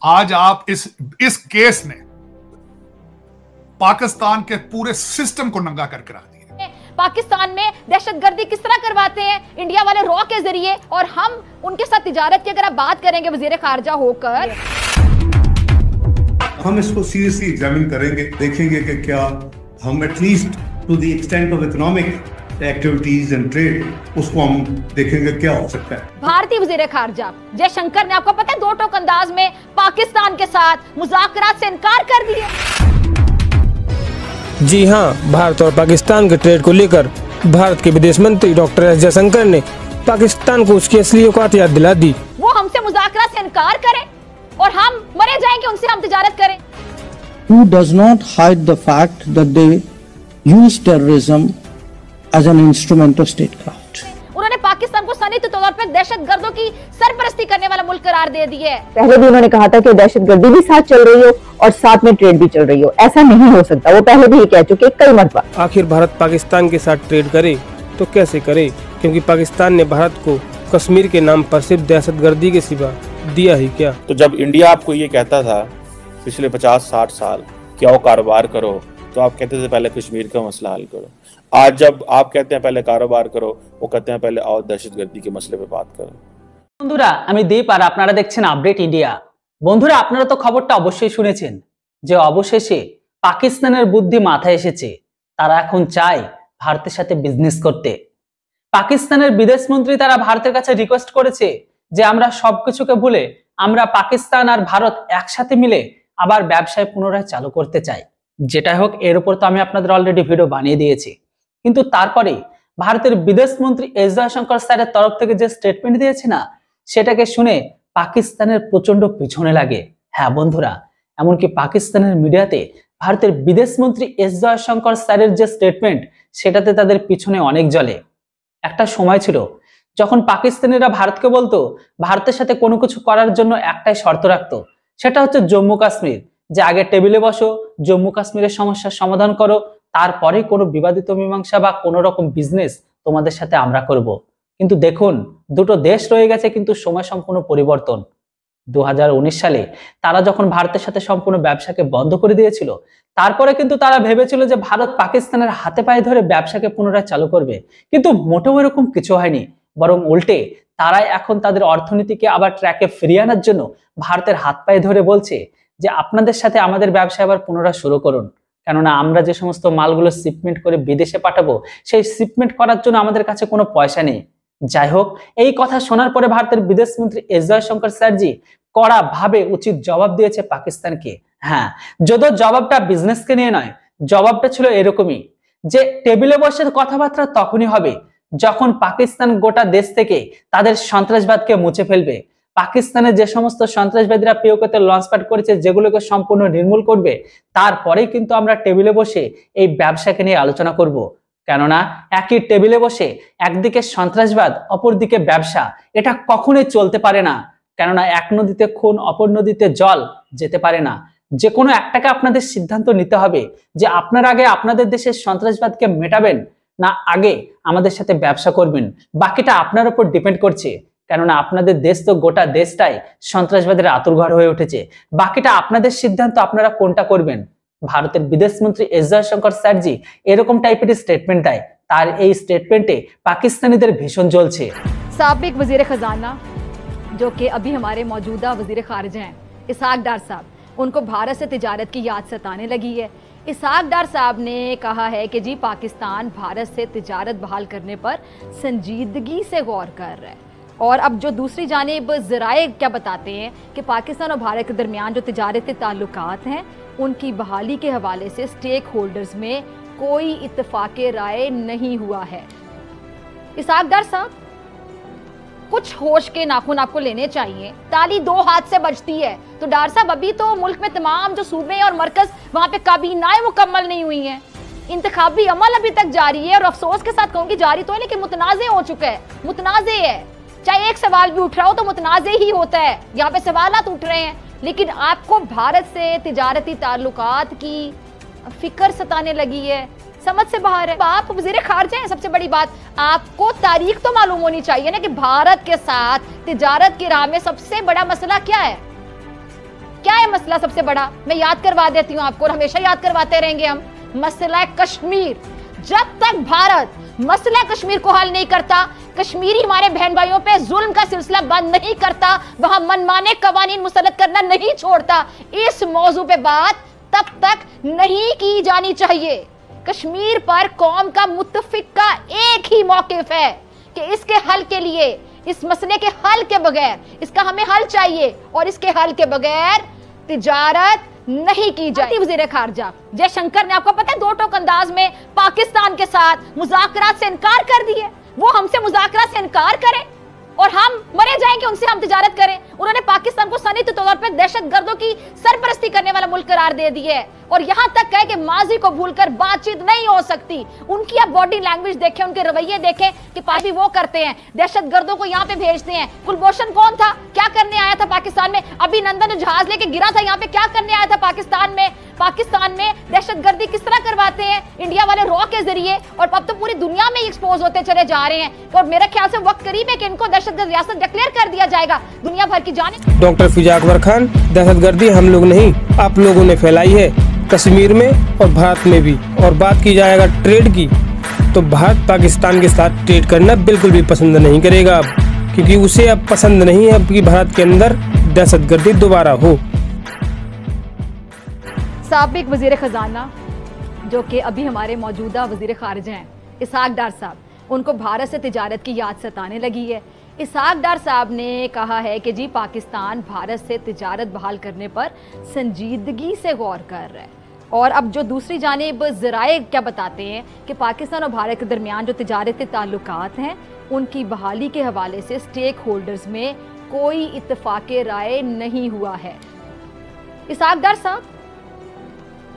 आज आप इस केस ने पाकिस्तान के पूरे सिस्टम को नंगा करके रख दिया। पाकिस्तान में दहशतगर्दी किस तरह करवाते हैं इंडिया वाले रॉ के जरिए, और हम उनके साथ तिजारत की अगर आप बात करेंगे वजीर खारजा होकर, हम इसको सीरियसली एग्जामिन करेंगे, देखेंगे कि क्या हम at least to the extent of economic activities and trade उसको हम देखेंगे क्या हो सकता है। भारतीय वजीर खारजा जयशंकर ने, आपको पता है, दो टोक अंदाज में पाकिस्तान के साथ मुज़ाकरात से इनकार कर दिया। जी हाँ, भारत और पाकिस्तान के ट्रेड को लेकर भारत के विदेश मंत्री डॉक्टर एस जयशंकर ने पाकिस्तान को उसकी असली औकात याद दिला दी। वो हमसे मुज़ाकरात से इनकार करें और हम मरे जाएंगे, उनसे हम तिजारत करें। Who does not hide the fact that they use terrorism as an instrument of statecraft. उन्होंने पाकिस्तान को सनद तौर पर दहशतगर्दों की सरपरस्ती करने वाला मुल्क करार दे दिया है। पहले भी उन्होंने कहा था कि दहशतगर्दी भी साथ चल रही हो और साथ में ट्रेड भी चल रही हो, ऐसा नहीं हो सकता। वो पहले भी ये कह चुके कई मरतबा। आखिर भारत पाकिस्तान के साथ ट्रेड करे तो कैसे करे, क्योंकि पाकिस्तान ने भारत को कश्मीर के नाम पर सिर्फ दहशतगर्दी के सिवा दिया ही क्या। तो जब इंडिया आपको ये कहता था पिछले 50-60 साल कि आओ कारोबार करो, तो आप कहते थे पहले कश्मीर का मसला हल करो। आज जब आप कहते हैं पहले कारोबार करो, वो कहते हैं पहले आओ दहशतगर्दी के मसले पे बात करो। বন্ধুরা, আমি দীপ আর আপনারা দেখছেন আপডেট ইন্ডিয়া। বন্ধুরা, আপনারা তো খবরটা অবশ্যই শুনেছেন যে অবশেষে পাকিস্তানের বুদ্ধি মাথায় এসেছে। তারা এখন চায় ভারতের সাথে বিজনেস করতে। পাকিস্তানের বিদেশ মন্ত্রী তারা ভারতের কাছে রিকোয়েস্ট করেছে যে আমরা সবকিছুকে ভুলে আমরা পাকিস্তান আর ভারত একসাথে মিলে আবার ব্যবসায় পুনরায় চালু করতে চাই। যেটা হোক, এর উপর তো আমি আপনাদের অলরেডি ভিডিও বানিয়ে দিয়েছি, কিন্তু তারপরে ভারতের বিদেশ মন্ত্রী এস জয়শঙ্কর স্যারের তরফ থেকে যে স্টেটমেন্ট দিয়েছে না, সেটাকে শুনে পাকিস্তানের প্রচন্ড পিছনে লাগে। হ্যাঁ বন্ধুরা, এমনকি পাকিস্তানের মিডিয়াতে ভারতের বিদেশ মন্ত্রী এস জয়শঙ্কর স্যারের যে স্টেটমেন্ট, সেটাতে তাদের পিছনে অনেক জ্বলে। একটা সময় ছিল যখন পাকিস্তানিরা ভারতকে বলতো ভারতের সাথে কোনো কিছু করার জন্য একটাই শর্ত রাখতো, সেটা হচ্ছে জম্মু কাশ্মীর, যে আগে টেবিলে বসো, জম্মু কাশ্মীরের সমস্যার সমাধান করো, তারপরে কোনো বিবাদিত মীমাংসা বা কোনো রকম বিজনেস তোমাদের সাথে আমরা করব। কিন্তু দেখুন, দুটো দেশ রয়ে গেছে কিন্তু সময় সম্পূর্ণ পরিবর্তন। 2019 সালে তারা যখন ভারতের সাথে সম্পূর্ণ ব্যবসাকে বন্ধ করে দিয়েছিল, তারপরে কিন্তু তারা ভেবেছিল যে ভারত পাকিস্তানের হাতে পায়ে ধরে ব্যবসাকে পুনরায় চালু করবে, কিন্তু মোটেও এরকম কিছু হয়নি। বরং উল্টে তারাই এখন তাদের অর্থনীতিকে আবার ট্র্যাকে ফিরিয়ে আনার জন্য ভারতের হাত পায়ে ধরে বলছে যে আপনাদের সাথে আমাদের ব্যবসা আবার পুনরায় শুরু করুন, কেননা আমরা যে সমস্ত মালগুলো শিপমেন্ট করে বিদেশে পাঠাবো, সেই শিপমেন্ট করার জন্য আমাদের কাছে কোনো পয়সা নেই। যাই হোক, এই কথা শোনার পরে ভারতের বিদেশ মন্ত্রী এস জয়শঙ্কর স্যারজি কড়া ভাবে উচিত জবাব দিয়েছে পাকিস্তানকে। হ্যাঁ, যদিও জবাবটা বিজনেসকে নিয়ে নয়, জবাবটা ছিল এরকমই যে টেবিলে বসে কথাবার্তা তখনই হবে যখন পাকিস্তান গোটা দেশ থেকে তাদের সন্ত্রাসবাদকে মুছে ফেলবে। পাকিস্তানের যে সমস্ত সন্ত্রাসবাদীরা পিওকেতে লঞ্চপ্যাড করেছে, যেগুলোকে সম্পূর্ণ নির্মূল করবে, তারপরেই কিন্তু আমরা টেবিলে বসে এই ব্যবসাকে নিয়ে আলোচনা করব। কেননা একই টেবিলে বসে একদিকে সন্ত্রাসবাদ, অপরদিকে ব্যবসা, এটা কখনোই চলতে পারে না। কেননা এক নদীতে খুন, অপর নদীতে জল যেতে পারে না। যে কোনো একটাকে আপনাদের সিদ্ধান্ত নিতে হবে যে আপনার আগে আপনাদের দেশের সন্ত্রাসবাদকে মেটাবেন, না আগে আমাদের সাথে ব্যবসা করবেন। বাকিটা আপনার উপর ডিপেন্ড করছে, কেননা আপনাদের দেশ তো গোটা দেশটাই সন্ত্রাসবাদের আতুরঘর হয়ে উঠেছে। বাকিটা আপনাদের সিদ্ধান্ত, আপনারা কোনটা করবেন। ভারতের বিদেশ মন্ত্রী এস জয়শঙ্কর স্যারজি এরকম টাইপের স্টেটমেন্ট দেয়, তার এই স্টেটমেন্টে পাকিস্তানিদের ভীষণ জ্বলছে। साबिक वजीर खजाना जो कि अभी हमारे मौजूदा वजीर खारजा हैं, इसहाक डार साहब, उनको भारत से तिजारत की याद सताने लगी है। इसहाक डार साहब ने कहा है कि जी पाकिस्तान भारत से तिजारत बहाल करने पर संजीदगी से गौर कर रहा है। और अब जो दूसरी जानिब ज़राए क्या बताते हैं कि पाकिस्तान और भारत के दरमियान जो तिजारती ताल्लुकात हैं, उनकी बहाली के हवाले से स्टेक होल्डर्स में कोई इत्तेफाक राय नहीं हुआ है। इसहाक डार साहब, कुछ होश के नाखून आपको लेने चाहिए। ताली दो हाथ से बजती है। तो डार साहब, अभी तो मुल्क में तमाम जो सूबे और मरकज, वहां पे काबीनाएं मुकम्मल नहीं हुई हैं, इंतखाबी अमल अभी तक जारी है, और अफसोस के साथ कहूंगी जारी तो है लेकिन मुतनाज़े हो चुका है। मुतनाज़े है, चाहे एक सवाल भी उठ रहा हो तो मुतनाज़े ही होता है। यहाँ पे सवालात उठ रहे हैं, लेकिन आपको भारत से तिजारती ताल्लुकात की फिक्र सताने लगी है, समझ से बाहर है। आप वज़ीर खारजा हैं, सबसे बड़ी बात आपको तारीख तो मालूम होनी चाहिए ना कि भारत के साथ तिजारत की राह में सबसे बड़ा मसला क्या है। क्या है मसला सबसे बड़ा? मैं याद करवा देती हूँ आपको और हमेशा याद करवाते रहेंगे हम। मसला कश्मीर। जब तक भारत मसला कश्मीर को हल नहीं करता, कश्मीरी हमारे बहन भाइयों पे जुल्म का सिलसिला बंद नहीं करता, वहां मनमाने कवानीन मुसल्लत करना नहीं छोड़ता, इस मौजू पे बात तब तक नहीं की जानी चाहिए। कश्मीर पर कौम का मुत्तफिक का एक ही मौकिफ है कि इसके हल के लिए, इस मसले के हल के बगैर, इसका हमें हल चाहिए और इसके हल के बगैर तिजारत नहीं की जाए। वज़ीर खारजा जयशंकर ने, आपको पता है, दो टोक अंदाज में पाकिस्तान के साथ मुज़ाकरात से इनकार कर दिए। वो हमसे मुज़ाकरात से इनकार करें और हम मरे जाएंगे, उनसे हम तिजारत करें। उन्होंने पाकिस्तान को सनई तौर पर दहशतगर्दों की सरपरस्ती करने वाला मुल्क करार दे दिया है और यहां तक कहे कि माजी को भूलकर बातचीत नहीं हो सकती। उनकी आप बॉडी लैंग्वेज देखें, उनके रवैये देखें कि पार्टी वो करते हैं, दहशतगर्दों को यहां पे भेजते हैं। कुलभूषण कौन था, क्या करने आया था पाकिस्तान में? अभिनंदन जो जहाज लेके गिरा था यहां पे, क्या करने आया था पाकिस्तान में? पाकिस्तान में दहशतगर्दी किस तरह करवाते हैं इंडिया वाले रॉ के जरिए, और अब तो पूरी दुनिया में एक्सपोज होते चले जा रहे हैं। और मेरे ख्याल से वक्त करीब है कि इनको दहशतगर्द रियासत डिक्लेयर कर दिया जाएगा दुनिया भर की जाने। डॉक्टर फिजा अकबर खान, दहशतगर्दी हम लोग नहीं, आप लोगों ने फैलाई है कश्मीर में और भारत में भी। और बात की जाएगा ट्रेड की, तो भारत पाकिस्तान के साथ ट्रेड करना बिल्कुल भी पसंद नहीं करेगा अब, क्योंकि उसे अब पसंद नहीं है अब कि भारत के अंदर दहशतगर्दी दोबारा हो। साबिक वजीर खजाना जो कि अभी हमारे मौजूदा वजीर खारजा हैं, इसहाक डार साहब, उनको भारत से तिजारत की याद सताने लगी है। इसहाक डार साहब ने कहा है कि जी पाकिस्तान भारत से तिजारत बहाल करने पर संजीदगी से गौर कर रहा है। और अब जो दूसरी जानिब ज़राए क्या बताते हैं कि पाकिस्तान और भारत के दरमियान जो तिजारती ताल्लुकात हैं उनकी बहाली के हवाले से स्टेक होल्डर्स में कोई इत्तफाक़ राय नहीं हुआ है। इसहाक डार साहब,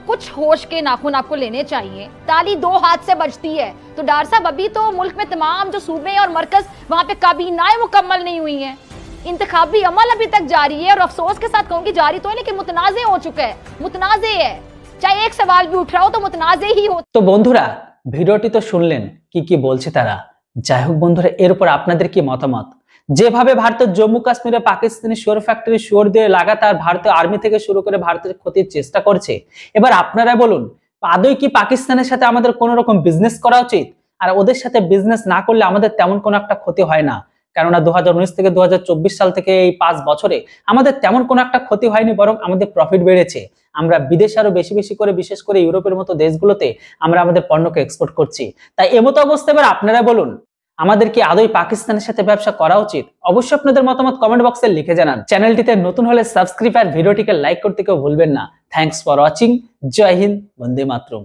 कुछ होश के नाखून आपको लेने चाहिए। ताली दो हाथ से बजती है। तो डार साहब, अभी तो मुल्क में तमाम जो सूबे और मरकज वहां पे काबीनाएं मुकम्मल नहीं हुई हैं, इंतखाबी अमल अभी तक जारी है और अफसोस के साथ कहूंगी जारी तो है लेकिन मुतनाज़े हो चुका है, मुतनाज़े है। चाहे एक सवाल भी उठ रहा हो तो मुतनाज़े ही हो। तो बंधुरा ভিডিওটি তো শুনলেন কি বলছে তারা। যাই হোক বন্ধুরা, এর উপর আপনাদের কি মতামত? যেভাবে ভারতের জম্মু কাশ্মীরে পাকিস্তানি শুয়োর ফ্যাক্টরি শুয়োর দিয়ে লাগাতার ভারতীয় আর্মি থেকে শুরু করে ভারতের ক্ষতির চেষ্টা করছে, এবার আপনারা বলুন আদৌ কি পাকিস্তানের সাথে আমাদের কোনো রকম বিজনেস করা উচিত? আর ওদের সাথে বিজনেস না করলে আমাদের তেমন কোনো একটা ক্ষতি হয় না, কেননা 2019 থেকে 2024 সাল থেকে এই 5 বছরে আমাদের তেমন কোনো একটা ক্ষতি হয়নি, বরং আমাদের প্রফিট বেড়েছে। আমরা বিদেশে আরো বেশি বেশি করে, বিশেষ করে ইউরোপের মতো দেশগুলোতে আমরা আমাদের পণ্যকে এক্সপোর্ট করছি। তাই এমতো অবস্থায় এবার আপনারা বলুন আমাদের কি আদৌ পাকিস্তানের সাথে ব্যবসা করা উচিত? অবশ্যই আপনাদের মতামত কমেন্ট বক্সে লিখে জানান। চ্যানেলটিতে নতুন হলে সাবস্ক্রাইব আর ভিডিওটিকে লাইক করতে কেউ ভুলবেন না। Thanks for watching. জয় হিন্দ, বন্দে মাতরম।